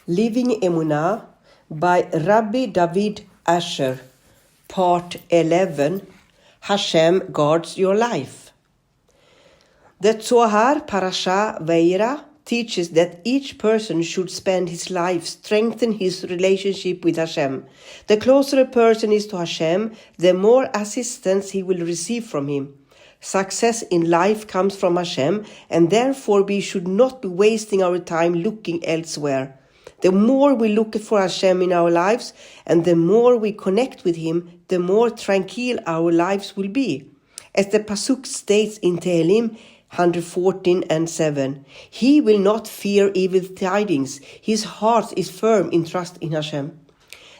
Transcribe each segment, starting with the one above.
LivingEmunah by Rabbi David Asher, Part 11, Hashem guards your life. The Zohar Parasha Veira teaches that each person should spend his life strengthening his relationship with Hashem. The closer a person is to Hashem, the more assistance he will receive from him. Success in life comes from Hashem, and therefore we should not be wasting our time looking elsewhere. The more we look for Hashem in our lives, and the more we connect with Him, the more tranquil our lives will be. As the Pasuk states in Tehillim 114:7, He will not fear evil tidings. His heart is firm in trust in Hashem.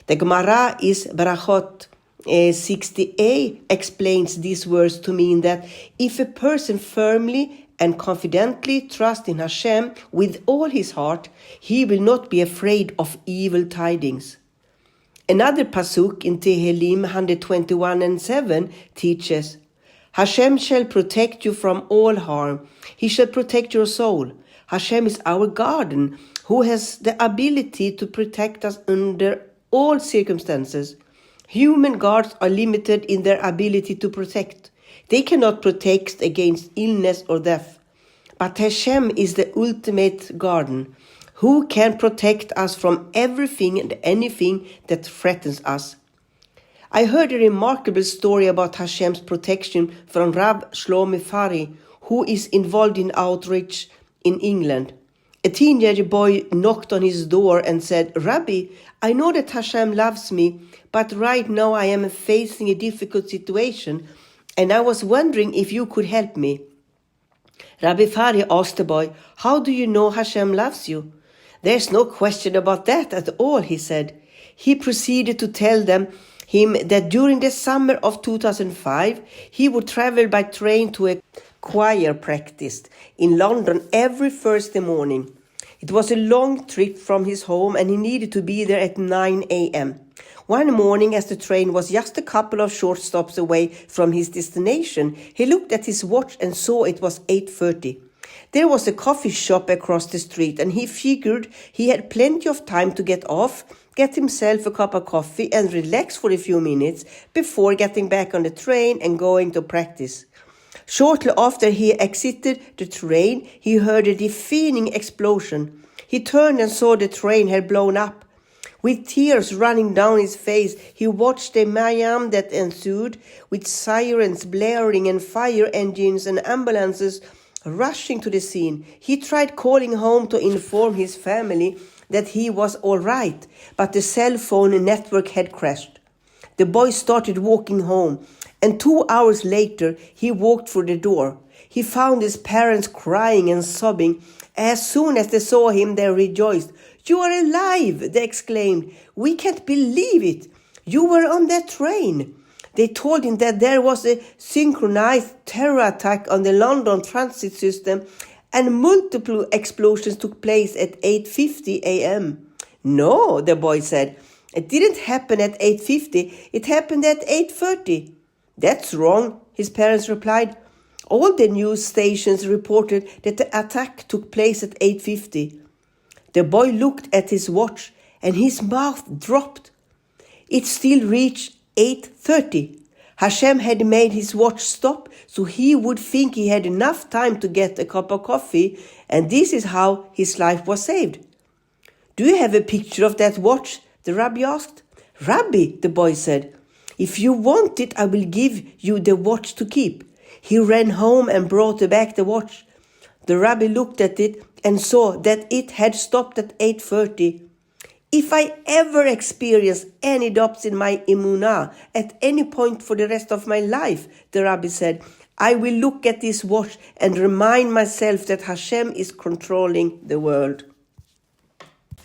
The Gemara is Barachot 60a explains these words to mean that if a person firmly and confidently trusts in Hashem with all his heart, he will not be afraid of evil tidings. Another pasuk in Tehillim 121:7 teaches, Hashem shall protect you from all harm. He shall protect your soul. Hashem is our guardian, who has the ability to protect us under all circumstances. Human guards are limited in their ability to protect. They cannot protect against illness or death. But Hashem is the ultimate guardian, who can protect us from everything and anything that threatens us. I heard a remarkable story about Hashem's protection from Rav Shlomo Fari, who is involved in outreach in England. A teenage boy knocked on his door and said, Rabbi, I know that Hashem loves me, but right now I am facing a difficult situation, and I was wondering if you could help me. Rabbi Fari asked the boy, how do you know Hashem loves you? There's no question about that at all, he said. He proceeded to tell him that during the summer of 2005, he would travel by train to a choir practice in London every Thursday morning. It was a long trip from his home, and he needed to be there at 9 a.m. One morning, as the train was just a couple of short stops away from his destination, he looked at his watch and saw it was 8:30. There was a coffee shop across the street, and he figured he had plenty of time to get off, get himself a cup of coffee and relax for a few minutes before getting back on the train and going to practice. Shortly after he exited the train, he heard a deafening explosion. He turned and saw the train had blown up. With tears running down his face, he watched the mayhem that ensued, with sirens blaring and fire engines and ambulances rushing to the scene. He tried calling home to inform his family that he was all right, but the cell phone network had crashed. The boy started walking home, and 2 hours later he walked through the door. He found his parents crying and sobbing. As soon as they saw him, they rejoiced. You are alive, they exclaimed. We can't believe it. You were on that train. They told him that there was a synchronized terror attack on the London transit system, and multiple explosions took place at 8:50 a.m. No, the boy said. It didn't happen at 8:50. It happened at 8:30. That's wrong, his parents replied. All the news stations reported that the attack took place at 8:50. The boy looked at his watch, and his mouth dropped. It still reached 8:30. Hashem had made his watch stop so he would think he had enough time to get a cup of coffee, and this is how his life was saved. Do you have a picture of that watch? The rabbi asked. Rabbi, the boy said, if you want it, I will give you the watch to keep. He ran home and brought back the watch. The rabbi looked at it and saw that it had stopped at 8:30. If I ever experience any doubts in my emunah at any point for the rest of my life, the rabbi said, I will look at this watch and remind myself that Hashem is controlling the world.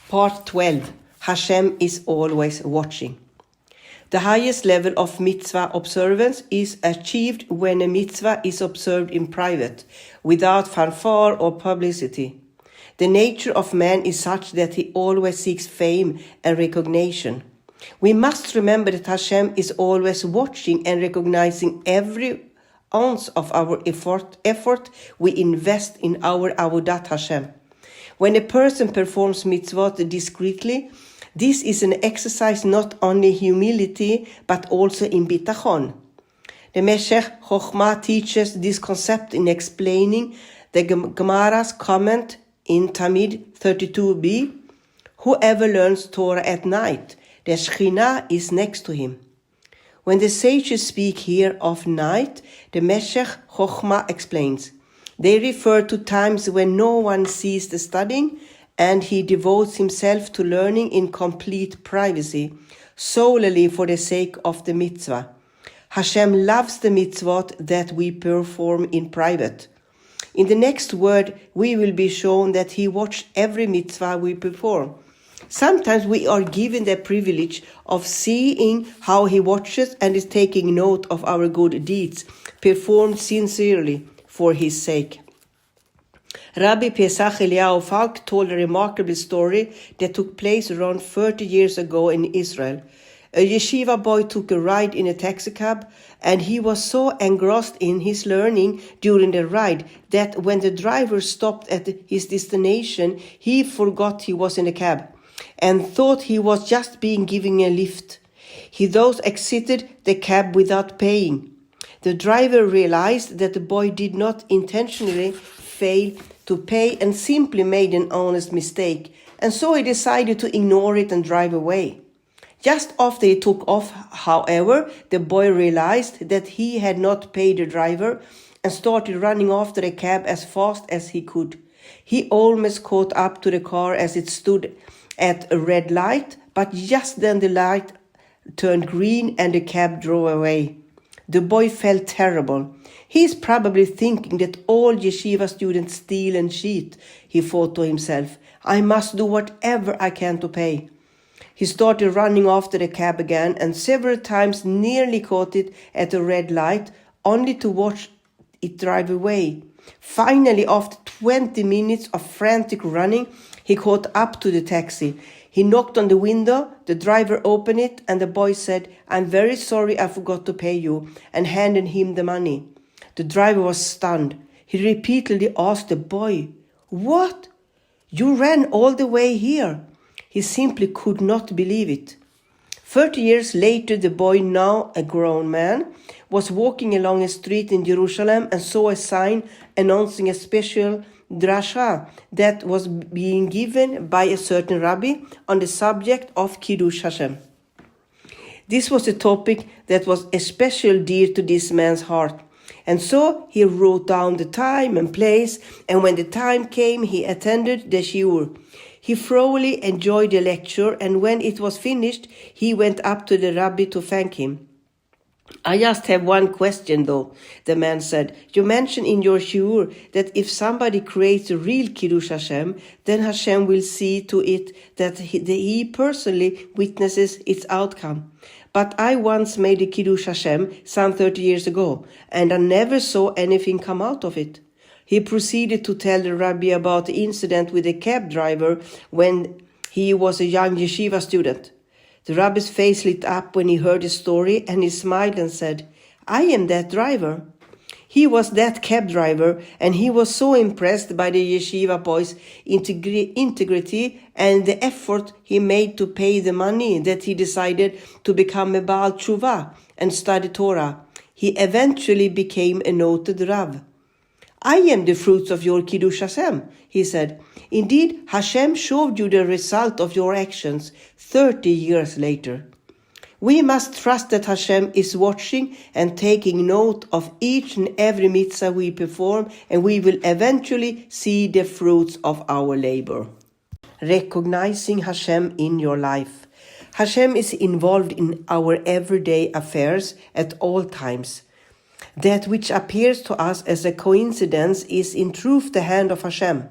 Part 12. Hashem is always watching. The highest level of mitzvah observance is achieved when a mitzvah is observed in private, without fanfare or publicity. The nature of man is such that he always seeks fame and recognition. We must remember that Hashem is always watching and recognizing every ounce of our effort we invest in our Avodat Hashem. When a person performs mitzvot discreetly, this is an exercise not only in humility but also in bitachon. The Meshech Chochmah teaches this concept in explaining the Gemara's comment in Tamid 32b, whoever learns Torah at night, the Shekhinah is next to him. When the sages speak here of night, the Meshech Chochmah explains, they refer to times when no one sees the studying and he devotes himself to learning in complete privacy, solely for the sake of the mitzvah. Hashem loves the mitzvot that we perform in private. In the next word, we will be shown that he watched every mitzvah we perform. Sometimes we are given the privilege of seeing how he watches and is taking note of our good deeds, performed sincerely for his sake. Rabbi Pesach Eliyahu Falk told a remarkable story that took place around 30 years ago in Israel. A yeshiva boy took a ride in a taxicab, and he was so engrossed in his learning during the ride that when the driver stopped at his destination, he forgot he was in a cab and thought he was just being given a lift. He thus exited the cab without paying. The driver realized that the boy did not intentionally fail to pay and simply made an honest mistake, and so he decided to ignore it and drive away. Just after he took off, however, the boy realized that he had not paid the driver and started running after the cab as fast as he could. He almost caught up to the car as it stood at a red light, but just then the light turned green and the cab drove away. The boy felt terrible. He is probably thinking that all yeshiva students steal and cheat, he thought to himself. I must do whatever I can to pay. He started running after the cab again and several times nearly caught it at a red light, only to watch it drive away. Finally, after 20 minutes of frantic running, he caught up to the taxi. He knocked on the window, the driver opened it, and the boy said, I'm very sorry I forgot to pay you, and handed him the money. The driver was stunned. He repeatedly asked the boy, What? You ran all the way here? He simply could not believe it. 30 years later, the boy, now a grown man, was walking along a street in Jerusalem and saw a sign announcing a special drasha that was being given by a certain rabbi on the subject of Kiddush Hashem. This was a topic that was especially dear to this man's heart. And so he wrote down the time and place, and when the time came, he attended the shiur. He thoroughly enjoyed the lecture, and when it was finished, he went up to the rabbi to thank him. I just have one question, though, the man said. You mentioned in your shiur that if somebody creates a real Kiddush Hashem, then Hashem will see to it that he personally witnesses its outcome. But I once made a Kiddush Hashem some 30 years ago, and I never saw anything come out of it. He proceeded to tell the rabbi about the incident with the cab driver when he was a young yeshiva student. The rabbi's face lit up when he heard the story, and he smiled and said, I am that driver. He was that cab driver, and he was so impressed by the yeshiva boy's integrity and the effort he made to pay the money that he decided to become a Baal Tshuva and study Torah. He eventually became a noted Rav. I am the fruits of your Kiddush Hashem, he said. Indeed, Hashem showed you the result of your actions 30 years later. We must trust that Hashem is watching and taking note of each and every mitzvah we perform, and we will eventually see the fruits of our labor. Recognizing Hashem in your life. Hashem is involved in our everyday affairs at all times. That which appears to us as a coincidence is in truth the hand of Hashem.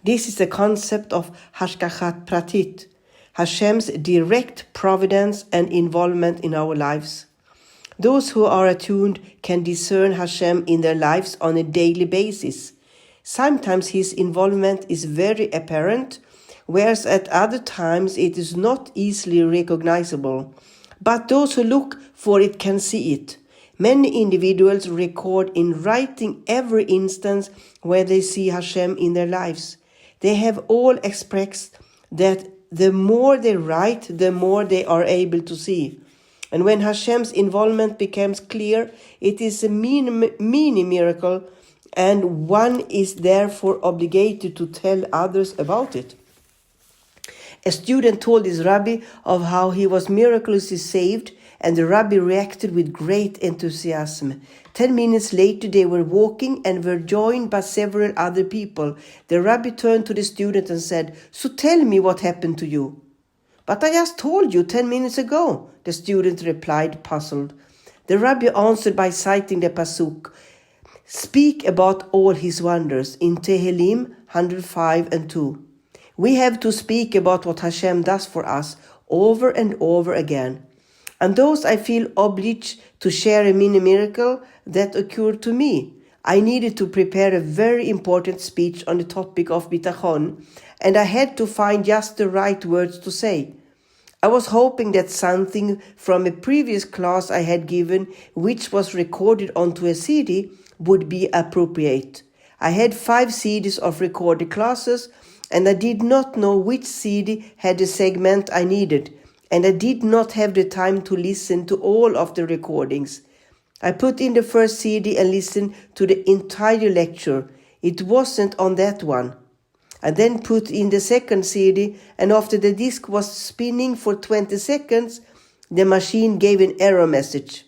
This is the concept of Hashgachat Pratit, Hashem's direct providence and involvement in our lives. Those who are attuned can discern Hashem in their lives on a daily basis. Sometimes his involvement is very apparent, whereas at other times it is not easily recognizable. But those who look for it can see it. Many individuals record in writing every instance where they see Hashem in their lives. They have all expressed that the more they write, the more they are able to see. And when Hashem's involvement becomes clear, it is a mini miracle, and one is therefore obligated to tell others about it. A student told his rabbi of how he was miraculously saved, and the rabbi reacted with great enthusiasm. 10 minutes later, they were walking and were joined by several other people. The rabbi turned to the student and said, "So tell me what happened to you." "But I just told you 10 minutes ago," the student replied, puzzled. The rabbi answered by citing the pasuk, "Speak about all his wonders," in Tehillim 105:2. We have to speak about what Hashem does for us over and over again. And those I feel obliged to share a mini miracle that occurred to me. I needed to prepare a very important speech on the topic of bitachon, and I had to find just the right words to say. I was hoping that something from a previous class I had given, which was recorded onto a CD, would be appropriate. I had 5 CDs of recorded classes, and I did not know which CD had the segment I needed, and I did not have the time to listen to all of the recordings. I put in the first CD and listened to the entire lecture. It wasn't on that one. I then put in the second CD, and after the disc was spinning for 20 seconds, the machine gave an error message.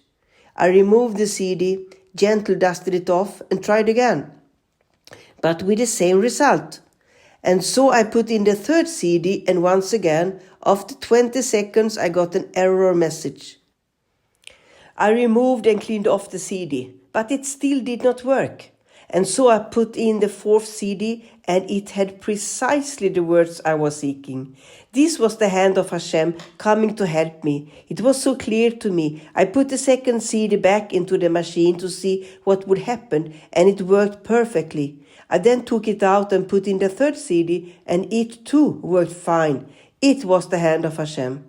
I removed the CD, gently dusted it off, and tried again, but with the same result. And so I put in the third CD, and once again, after 20 seconds, I got an error message. I removed and cleaned off the CD, but it still did not work. And so I put in the fourth CD, and it had precisely the words I was seeking. This was the hand of Hashem coming to help me. It was so clear to me. I put the second CD back into the machine to see what would happen, and it worked perfectly. I then took it out and put in the third CD, and it too worked fine. It was the hand of Hashem.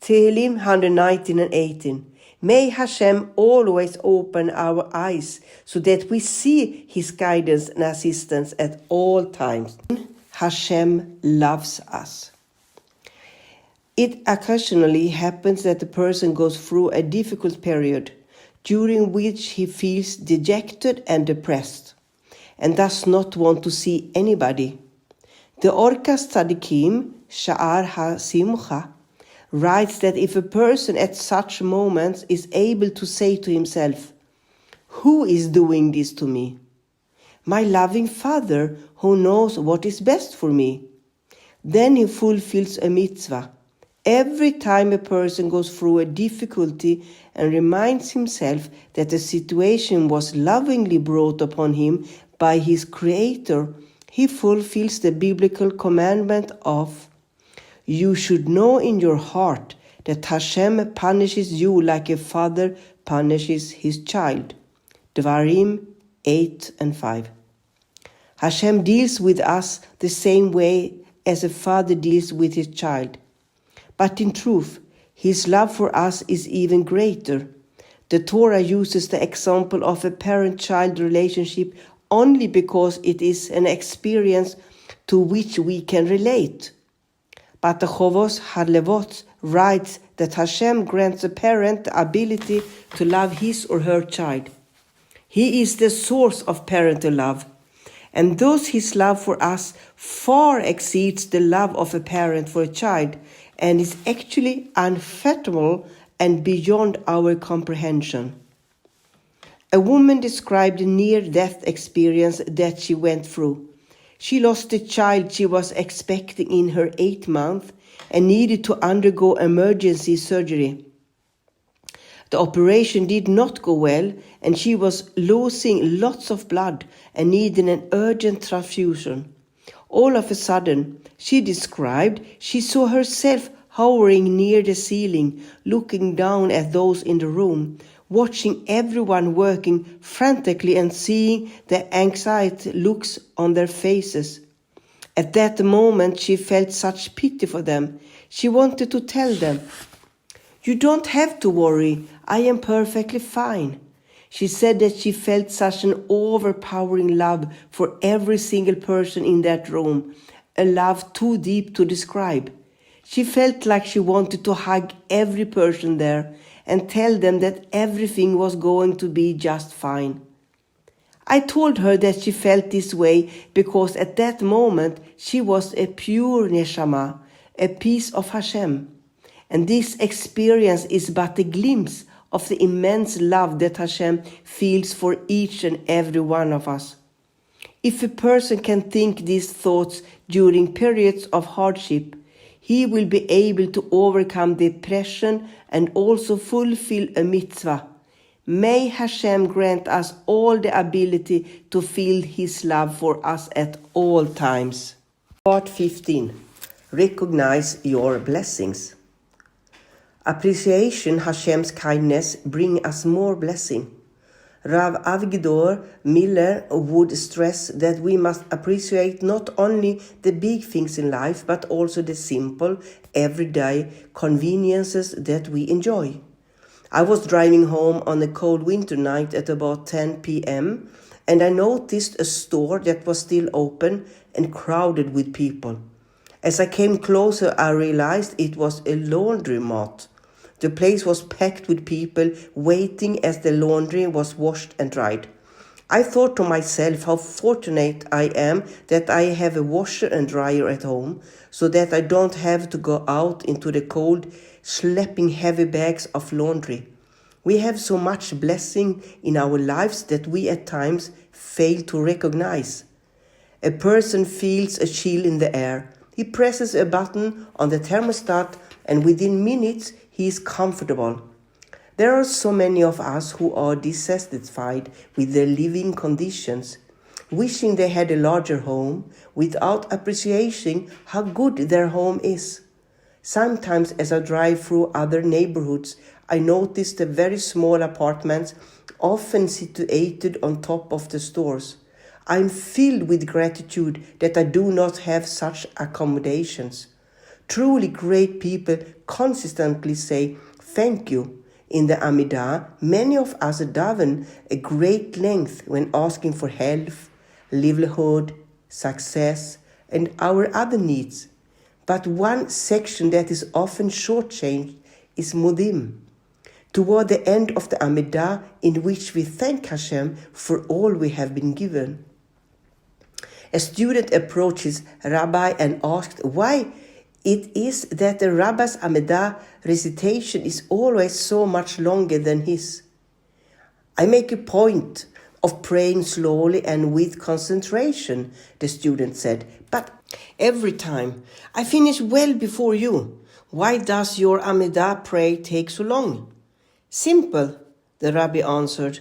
Tehillim 119:18. May Hashem always open our eyes so that we see His guidance and assistance at all times. Hashem loves us. It occasionally happens that a person goes through a difficult period during which he feels dejected and depressed and does not want to see anybody. The Orkas Tzadikim, Sha'ar HaSimcha, writes that if a person at such moments is able to say to himself, "Who is doing this to me? My loving Father who knows what is best for me," then he fulfills a mitzvah. Every time a person goes through a difficulty and reminds himself that the situation was lovingly brought upon him by his Creator, he fulfills the biblical commandment of, "You should know in your heart that Hashem punishes you like a father punishes his child." Dvarim 8:5. Hashem deals with us the same way as a father deals with his child. But in truth, his love for us is even greater. The Torah uses the example of a parent-child relationship only because it is an experience to which we can relate. But the Chovos HaLevot writes that Hashem grants a parent the ability to love his or her child. He is the source of parental love, and thus his love for us far exceeds the love of a parent for a child, and is actually unfathomable and beyond our comprehension. A woman described a near-death experience that she went through. She lost the child she was expecting in her 8th month and needed to undergo emergency surgery. The operation did not go well, and she was losing lots of blood and needed an urgent transfusion. All of a sudden, she described, she saw herself hovering near the ceiling, looking down at those in the room, watching everyone working frantically and seeing the anxiety looks on their faces. At that moment, she felt such pity for them. She wanted to tell them, "You don't have to worry, I am perfectly fine." She said that she felt such an overpowering love for every single person in that room, a love too deep to describe. She felt like she wanted to hug every person there and tell them that everything was going to be just fine. I told her that she felt this way because at that moment she was a pure neshama, a piece of Hashem. And this experience is but a glimpse of the immense love that Hashem feels for each and every one of us. If a person can think these thoughts during periods of hardship, he will be able to overcome depression and also fulfill a mitzvah. May Hashem grant us all the ability to feel His love for us at all times. Part 15. Recognize your blessings. Appreciation Hashem's kindness brings us more blessing. Rav Avigdor Miller would stress that we must appreciate not only the big things in life but also the simple, everyday conveniences that we enjoy. I was driving home on a cold winter night at about 10 p.m. and I noticed a store that was still open and crowded with people. As I came closer, I realized it was a laundromat. The place was packed with people waiting as the laundry was washed and dried. I thought to myself how fortunate I am that I have a washer and dryer at home so that I don't have to go out into the cold schlepping heavy bags of laundry. We have so much blessing in our lives that we at times fail to recognize. A person feels a chill in the air. He presses a button on the thermostat and within minutes he is comfortable. There are so many of us who are dissatisfied with their living conditions, wishing they had a larger home without appreciating how good their home is. Sometimes as I drive through other neighborhoods, I notice the very small apartments often situated on top of the stores. I am filled with gratitude that I do not have such accommodations. Truly great people consistently say thank you. In the Amidah, many of us daven a great length when asking for health, livelihood, success, and our other needs. But one section that is often shortchanged is Modim, toward the end of the Amidah, in which we thank Hashem for all we have been given. A student approaches a rabbi and asked why it is that the rabbi's Amidah recitation is always so much longer than his. I make a point of praying slowly and with concentration, the student said, but every time I finish well before you. Why does your Amidah prayer take so long? Simple, the rabbi answered.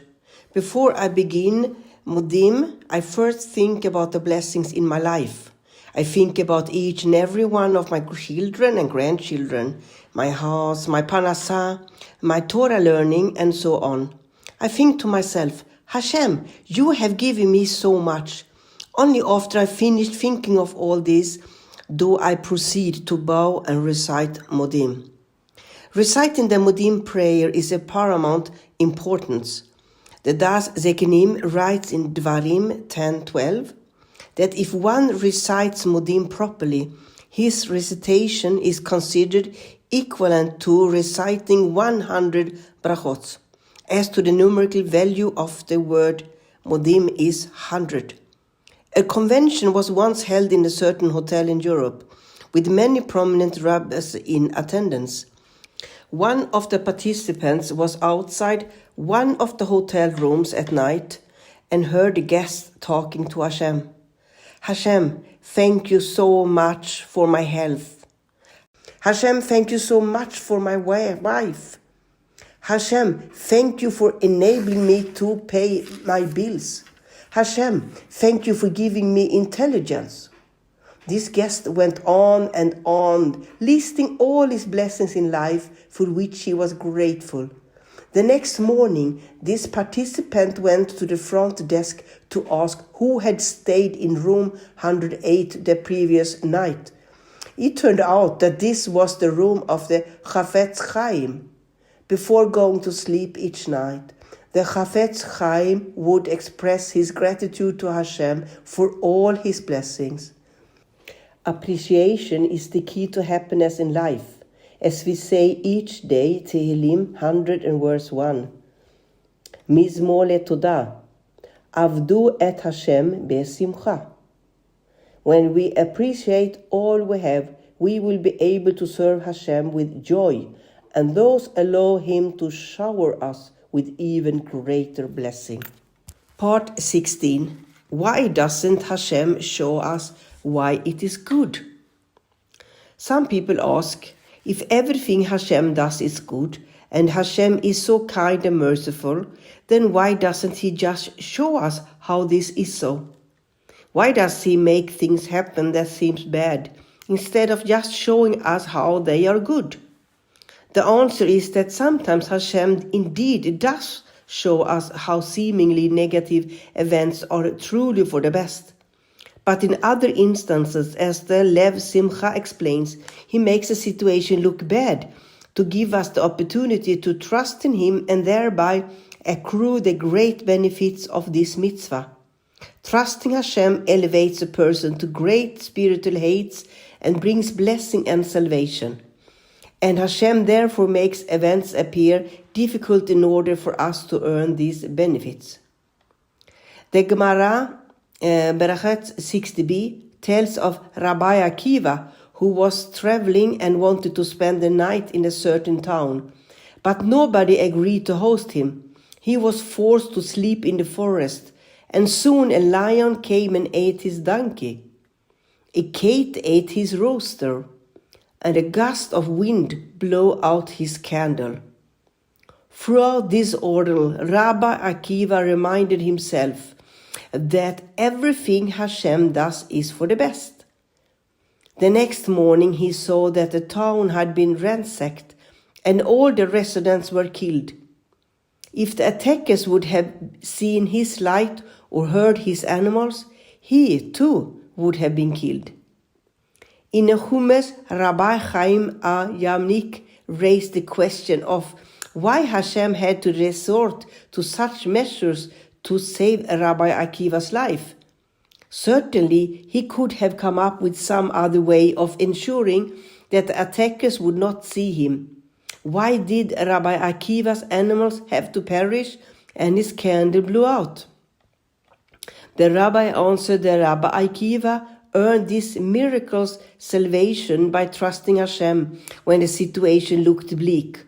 Before I begin Modim, I first think about the blessings in my life. I think about each and every one of my children and grandchildren, my house, my parnassah, my Torah learning, and so on. I think to myself, Hashem, you have given me so much. Only after I finished thinking of all this do I proceed to bow and recite Modim. Reciting the Modim prayer is of paramount importance. The Das Zekenim writes in Dvarim 10:12 that if one recites Modim properly, his recitation is considered equivalent to reciting 100 brachot. As to the numerical value of the word Modim is 100. A convention was once held in a certain hotel in Europe, with many prominent rabbis in attendance. One of the participants was outside one of the hotel rooms at night and heard the guests talking to Hashem. Hashem, thank you so much for my health. Hashem, thank you so much for my wife. Hashem, thank you for enabling me to pay my bills. Hashem, thank you for giving me intelligence. This guest went on and on, listing all his blessings in life for which he was grateful. The next morning, this participant went to the front desk to ask who had stayed in room 108 the previous night. It turned out that this was the room of the Chafetz Chaim. Before going to sleep each night, the Chafetz Chaim would express his gratitude to Hashem for all his blessings. Appreciation is the key to happiness in life. As we say each day, Tehillim 100 and verse 1. Mizmor LeTodah. Avdu et Hashem besimcha. When we appreciate all we have, we will be able to serve Hashem with joy, and those allow Him to shower us with even greater blessing. Part 16. Why doesn't Hashem show us why it is good? Some people ask, if everything Hashem does is good, and Hashem is so kind and merciful, then why doesn't He just show us how this is so? Why does He make things happen that seems bad, instead of just showing us how they are good? The answer is that sometimes Hashem indeed does show us how seemingly negative events are truly for the best. But in other instances, as the Lev Simcha explains, He makes a situation look bad to give us the opportunity to trust in Him and thereby accrue the great benefits of this mitzvah. Trusting Hashem elevates a person to great spiritual heights and brings blessing and salvation. And Hashem therefore makes events appear difficult in order for us to earn these benefits. The Gemara, Berachet 60b, tells of Rabbi Akiva, who was traveling and wanted to spend the night in a certain town, but nobody agreed to host him. He was forced to sleep in the forest, and soon a lion came and ate his donkey. A cat ate his rooster, and a gust of wind blew out his candle. Throughout this ordeal, Rabbi Akiva reminded himself that everything Hashem does is for the best. The next morning he saw that the town had been ransacked and all the residents were killed. If the attackers would have seen his light or heard his animals, he too would have been killed. In a Humas, Rabbi Chaim Yamnik raised the question of why Hashem had to resort to such measures to save Rabbi Akiva's life. Certainly, he could have come up with some other way of ensuring that the attackers would not see him. Why did Rabbi Akiva's animals have to perish and his candle blew out? The rabbi answered that Rabbi Akiva earned this miracle's salvation by trusting Hashem when the situation looked bleak.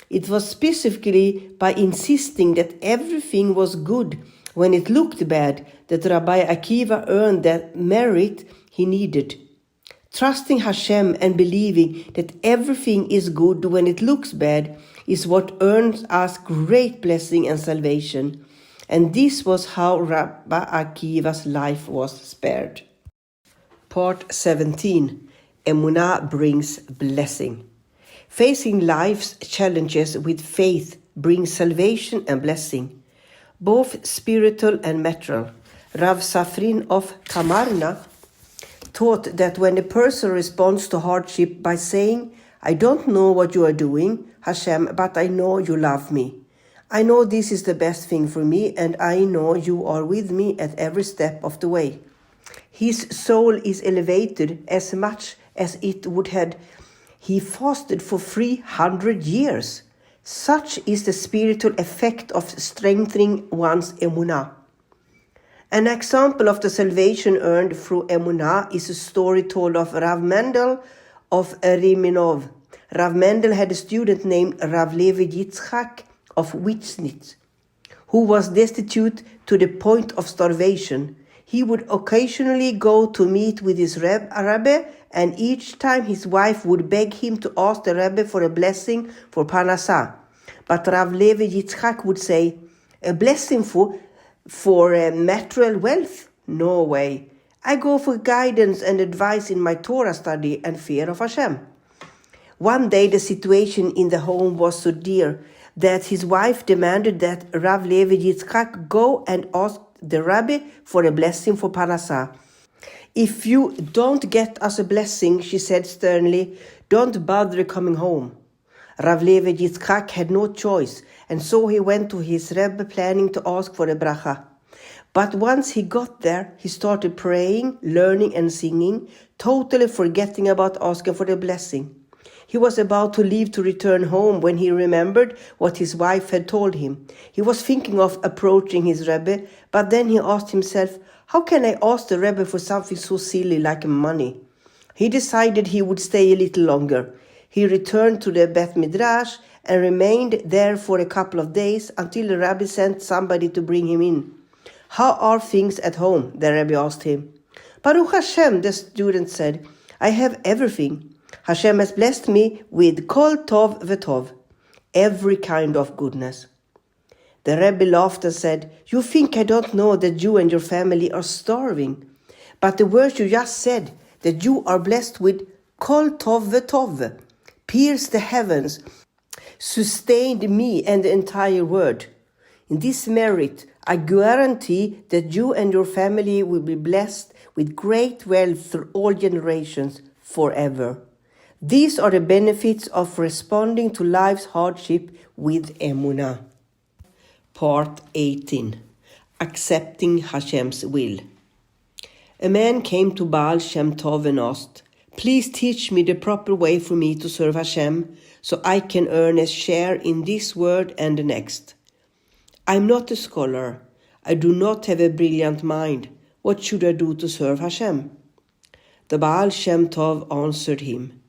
It was specifically by insisting that everything was good when it looked bad that Rabbi Akiva earned that merit he needed. Trusting Hashem and believing that everything is good when it looks bad is what earns us great blessing and salvation. And this was how Rabbi Akiva's life was spared. Part 17. Emunah brings blessing. Facing life's challenges with faith brings salvation and blessing, both spiritual and material. Rav Safrin of Kamarna taught that when a person responds to hardship by saying, I don't know what you are doing, Hashem, but I know you love me. I know this is the best thing for me, and I know you are with me at every step of the way. His soul is elevated as much as it would had he fasted for 300 years. Such is the spiritual effect of strengthening one's emunah. An example of the salvation earned through emunah is a story told of Rav Mendel of Riminov. Rav Mendel had a student named Rav Levi Yitzchak of Witznitz, who was destitute to the point of starvation. He would occasionally go to meet with his Rebbe, and each time his wife would beg him to ask the Rebbe for a blessing for Parnassah. But Rav Levi Yitzchak would say, a blessing for material wealth? No way. I go for guidance and advice in my Torah study and fear of Hashem. One day the situation in the home was so dear that his wife demanded that Rav Levi Yitzchak go and ask the Rabbi for a blessing for Parnassah. If you don't get us a blessing, she said sternly, don't bother coming home. Rav Levi Yitzchak had no choice, and so he went to his Rebbe planning to ask for a bracha. But once he got there, he started praying, learning and singing, totally forgetting about asking for the blessing. He was about to leave to return home when he remembered what his wife had told him. He was thinking of approaching his Rebbe, but then he asked himself, how can I ask the Rebbe for something so silly like money? He decided he would stay a little longer. He returned to the Beth Midrash and remained there for a couple of days until the Rabbi sent somebody to bring him in. How are things at home? The Rebbe asked him. Baruch Hashem, the student said, I have everything. Hashem has blessed me with kol tov v'tov, every kind of goodness. The Rebbe laughed and said, you think I don't know that you and your family are starving. But the words you just said, that you are blessed with kol tov v'tov, pierced the heavens, sustained me and the entire world. In this merit, I guarantee that you and your family will be blessed with great wealth through all generations forever. These are the benefits of responding to life's hardship with Emunah. Part 18. Accepting Hashem's will. A man came to Baal Shem Tov and asked, please teach me the proper way for me to serve Hashem so I can earn a share in this world and the next. I'm not a scholar. I do not have a brilliant mind. What should I do to serve Hashem? The Baal Shem Tov answered him,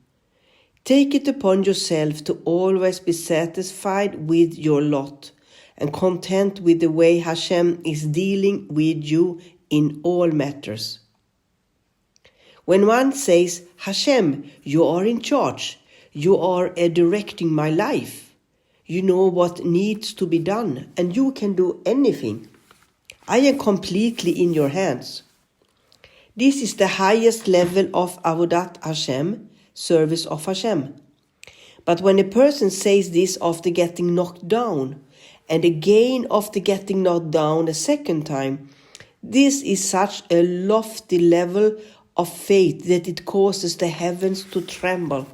take it upon yourself to always be satisfied with your lot and content with the way Hashem is dealing with you in all matters. When one says, Hashem, you are in charge, you are directing my life, you know what needs to be done, and you can do anything. I am completely in your hands. This is the highest level of Avodat Hashem, service of Hashem. But when a person says this after getting knocked down, and again after getting knocked down a second time, this is such a lofty level of faith that it causes the heavens to tremble.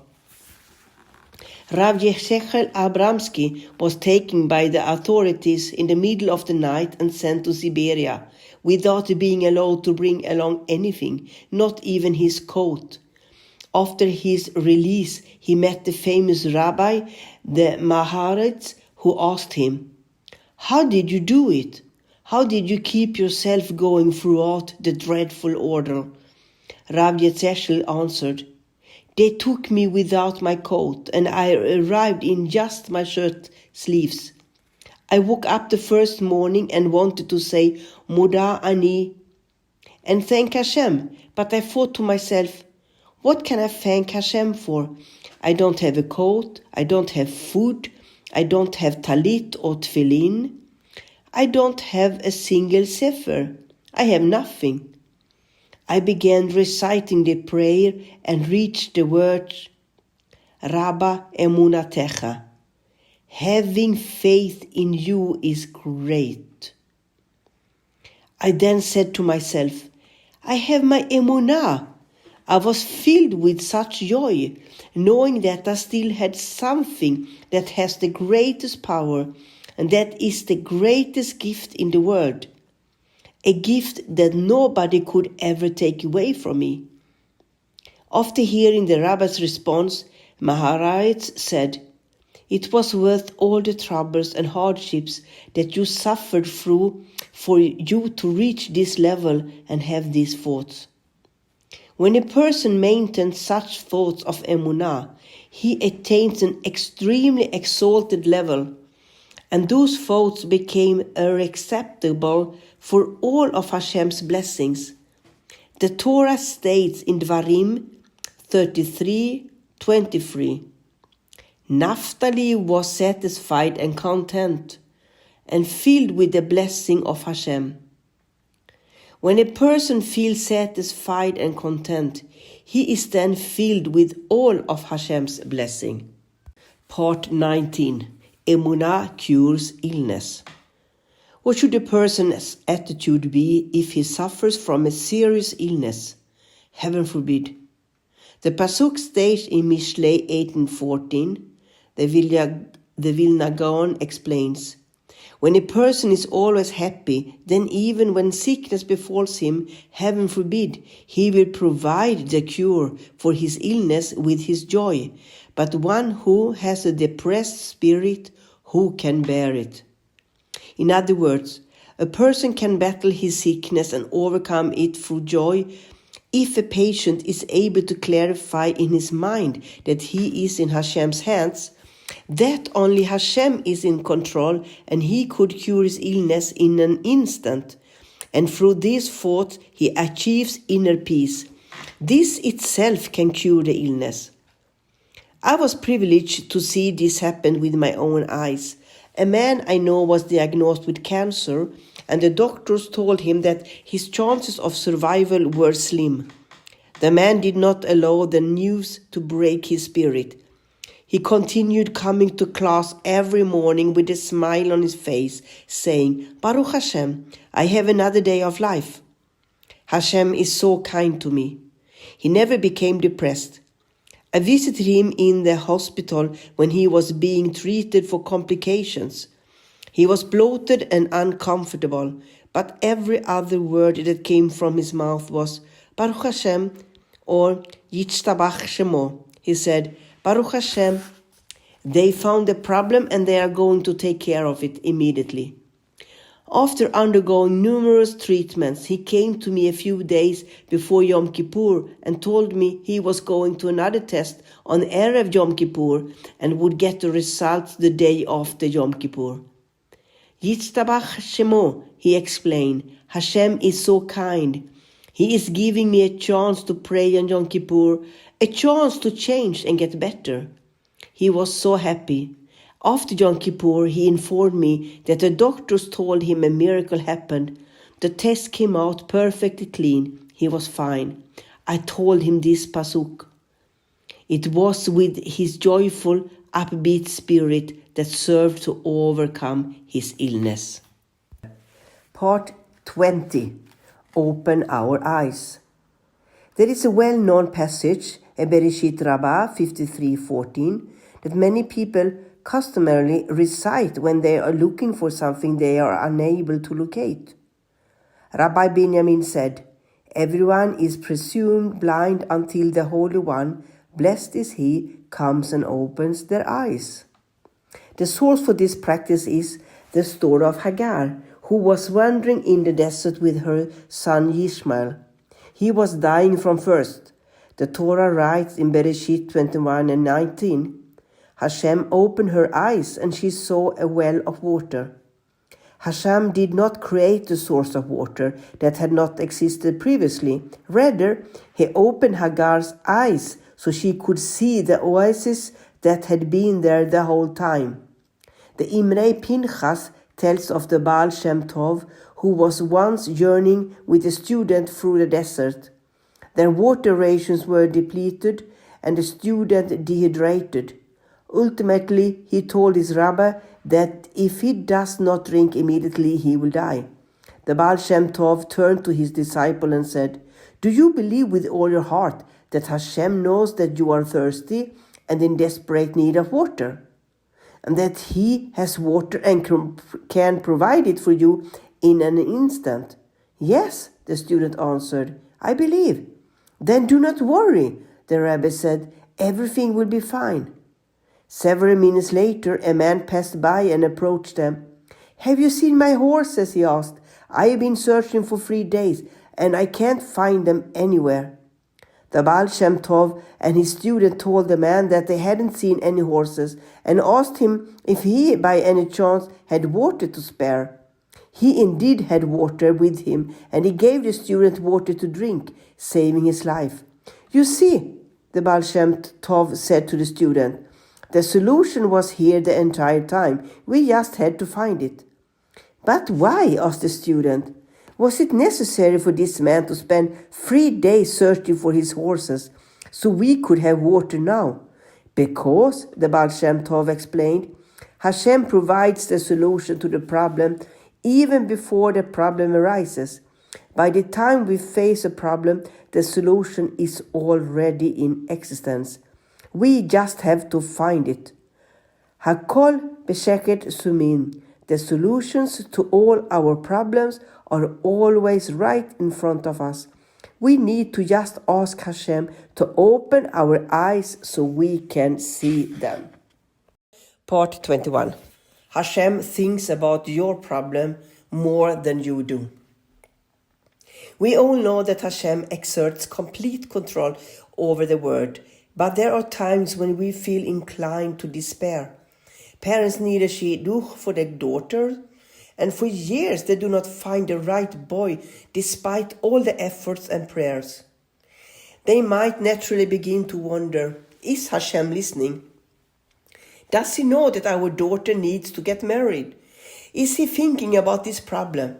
Rav Yeshechel Abramsky was taken by the authorities in the middle of the night and sent to Siberia without being allowed to bring along anything, not even his coat. After his release, he met the famous rabbi, the Maharitz, who asked him, how did you do it? How did you keep yourself going throughout the dreadful ordeal? Rav Yeshechel answered, they took me without my coat, and I arrived in just my shirt sleeves. I woke up the first morning and wanted to say, Moda Ani, and thank Hashem, but I thought to myself, what can I thank Hashem for? I don't have a coat, I don't have food, I don't have talit or tefillin, I don't have a single sefer, I have nothing. I began reciting the prayer and reached the words, Rabba emunatecha. Having faith in you is great. I then said to myself, I have my emunah. I was filled with such joy, knowing that I still had something that has the greatest power, and that is the greatest gift in the world. A gift that nobody could ever take away from me. After hearing the rabbi's response, Maharitz said, it was worth all the troubles and hardships that you suffered through for you to reach this level and have these thoughts. When a person maintains such thoughts of emunah, he attains an extremely exalted level, and those thoughts became acceptable for all of Hashem's blessings. The Torah states in Dvarim 33:23, Naphtali was satisfied and content, and filled with the blessing of Hashem. When a person feels satisfied and content, he is then filled with all of Hashem's blessing. Part 19. Emunah cures illness. What should a person's attitude be if he suffers from a serious illness? Heaven forbid. The Pasuk states in Mishlei 18:14, the Vilna Gaon explains, When a person is always happy, then even when sickness befalls him, heaven forbid, he will provide the cure for his illness with his joy. But one who has a depressed spirit, who can bear it? In other words, a person can battle his sickness and overcome it through joy if a patient is able to clarify in his mind that he is in Hashem's hands, that only Hashem is in control and he could cure his illness in an instant. And through these thoughts he achieves inner peace. This itself can cure the illness. I was privileged to see this happen with my own eyes. A man I know was diagnosed with cancer, and the doctors told him that his chances of survival were slim. The man did not allow the news to break his spirit. He continued coming to class every morning with a smile on his face, saying, Baruch Hashem, I have another day of life. Hashem is so kind to me. He never became depressed. I visited him in the hospital when he was being treated for complications. He was bloated and uncomfortable, but every other word that came from his mouth was Baruch Hashem or Yitztabach Shemo. He said, Baruch Hashem, they found a problem and they are going to take care of it immediately. After undergoing numerous treatments, he came to me a few days before Yom Kippur and told me he was going to another test on Erev Yom Kippur and would get the results the day after Yom Kippur. Yitztabach Shemo, he explained, Hashem is so kind. He is giving me a chance to pray on Yom Kippur, a chance to change and get better. He was so happy. After Yom Kippur, he informed me that the doctors told him a miracle happened. The test came out perfectly clean. He was fine. I told him this pasuk. It was with his joyful, upbeat spirit that served to overcome his illness. Part 20. Open our eyes. There is a well-known passage, Bereshit Rabbah 53:14, that many people customarily recite when they are looking for something they are unable to locate. Rabbi Benjamin said, Everyone is presumed blind until the Holy One, blessed is he, comes and opens their eyes. The source for this practice is the story of Hagar, who was wandering in the desert with her son Ishmael. He was dying from thirst. The Torah writes in Bereshit 21:19, Hashem opened her eyes and she saw a well of water. Hashem did not create the source of water that had not existed previously. Rather, he opened Hagar's eyes so she could see the oasis that had been there the whole time. The Imrei Pinchas tells of the Baal Shem Tov, who was once journeying with a student through the desert. Their water rations were depleted and the student dehydrated. Ultimately, he told his rabbi that if he does not drink immediately, he will die. The Baal Shem Tov turned to his disciple and said, Do you believe with all your heart that Hashem knows that you are thirsty and in desperate need of water, and that he has water and can provide it for you in an instant? Yes, the student answered, I believe. Then do not worry, the rabbi said, everything will be fine. Several minutes later, a man passed by and approached them. Have you seen my horses? He asked. I have been searching for 3 days and I can't find them anywhere. The Baal Shem Tov and his student told the man that they hadn't seen any horses and asked him if he by any chance had water to spare. He indeed had water with him and he gave the student water to drink, saving his life. You see, the Baal Shem Tov said to the student, the solution was here the entire time. We just had to find it. But why? Asked the student. Was it necessary for this man to spend 3 days searching for his horses so we could have water now? Because, the Baal Shem Tov explained, Hashem provides the solution to the problem even before the problem arises. By the time we face a problem, the solution is already in existence. We just have to find it. Hakol b'sheket sumin. The solutions to all our problems are always right in front of us. We need to just ask Hashem to open our eyes so we can see them. Part 21. Hashem thinks about your problem more than you do. We all know that Hashem exerts complete control over the world, but there are times when we feel inclined to despair. Parents need a shidduch for their daughter, and for years they do not find the right boy despite all the efforts and prayers. They might naturally begin to wonder, is Hashem listening? Does he know that our daughter needs to get married? Is he thinking about this problem?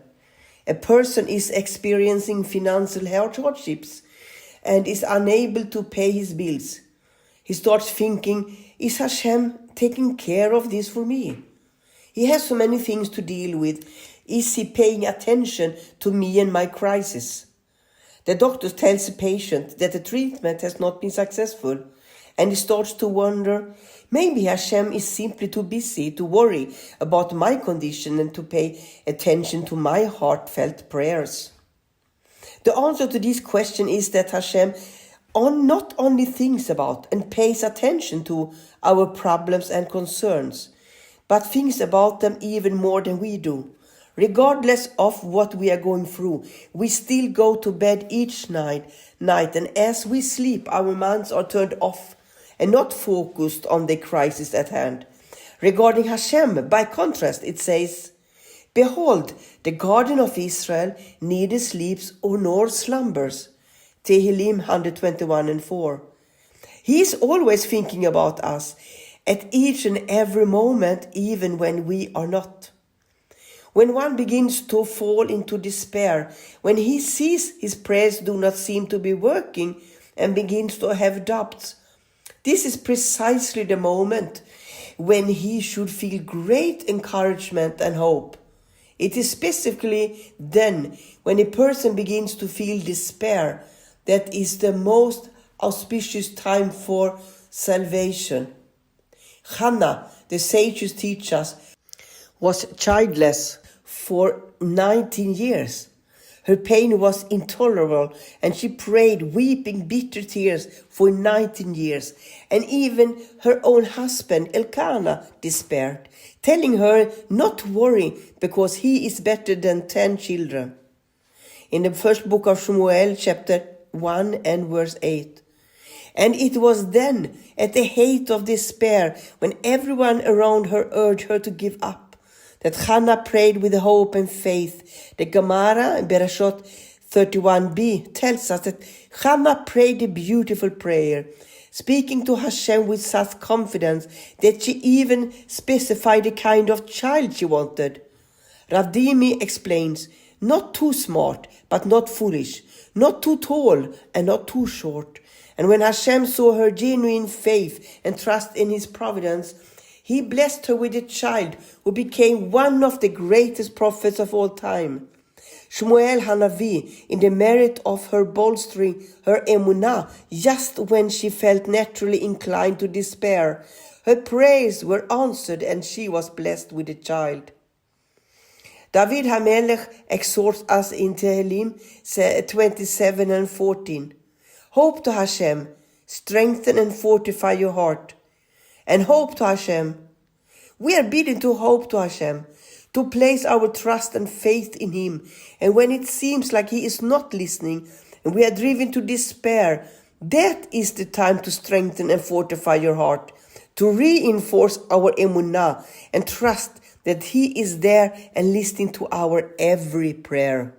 A person is experiencing financial hardships and is unable to pay his bills. He starts thinking, is Hashem taking care of this for me? He has so many things to deal with. Is he paying attention to me and my crisis? The doctor tells the patient that the treatment has not been successful, and he starts to wonder, maybe Hashem is simply too busy to worry about my condition and to pay attention to my heartfelt prayers. The answer to this question is that Hashem not only thinks about and pays attention to our problems and concerns, but thinks about them even more than we do. Regardless of what we are going through, we still go to bed each night, and as we sleep, our minds are turned off and not focused on the crisis at hand. Regarding Hashem, by contrast, it says, behold, the garden of Israel neither sleeps nor slumbers. Tehillim 121:4. He is always thinking about us at each and every moment, even when we are not. When one begins to fall into despair, when he sees his prayers do not seem to be working and begins to have doubts, this is precisely the moment when he should feel great encouragement and hope. It is specifically then, when a person begins to feel despair, that is the most auspicious time for salvation. Hannah, the sages teach us, was childless for 19 years. Her pain was intolerable, and she prayed, weeping bitter tears for 19 years. And even her own husband, Elkanah, despaired, telling her not to worry because he is better than 10 children. In the first book of Shmuel, chapter 1 and verse 8. And it was then, at the height of despair, when everyone around her urged her to give up, that Hannah prayed with hope and faith. The Gemara in Bereshot 31b tells us that Hannah prayed a beautiful prayer, speaking to Hashem with such confidence that she even specified the kind of child she wanted. Rav Dimi explains, not too smart, but not foolish, not too tall and not too short. And when Hashem saw her genuine faith and trust in his providence, he blessed her with a child who became one of the greatest prophets of all time. Shmuel Hanavi, in the merit of her bolstering her emunah just when she felt naturally inclined to despair, her prayers were answered and she was blessed with a child. David HaMelech exhorts us in Tehillim 27 and 14. Hope to Hashem, strengthen and fortify your heart. And hope to Hashem. We are bidden to hope to Hashem, to place our trust and faith in him. And when it seems like he is not listening and we are driven to despair, that is the time to strengthen and fortify your heart, to reinforce our emunah and trust that he is there and listening to our every prayer.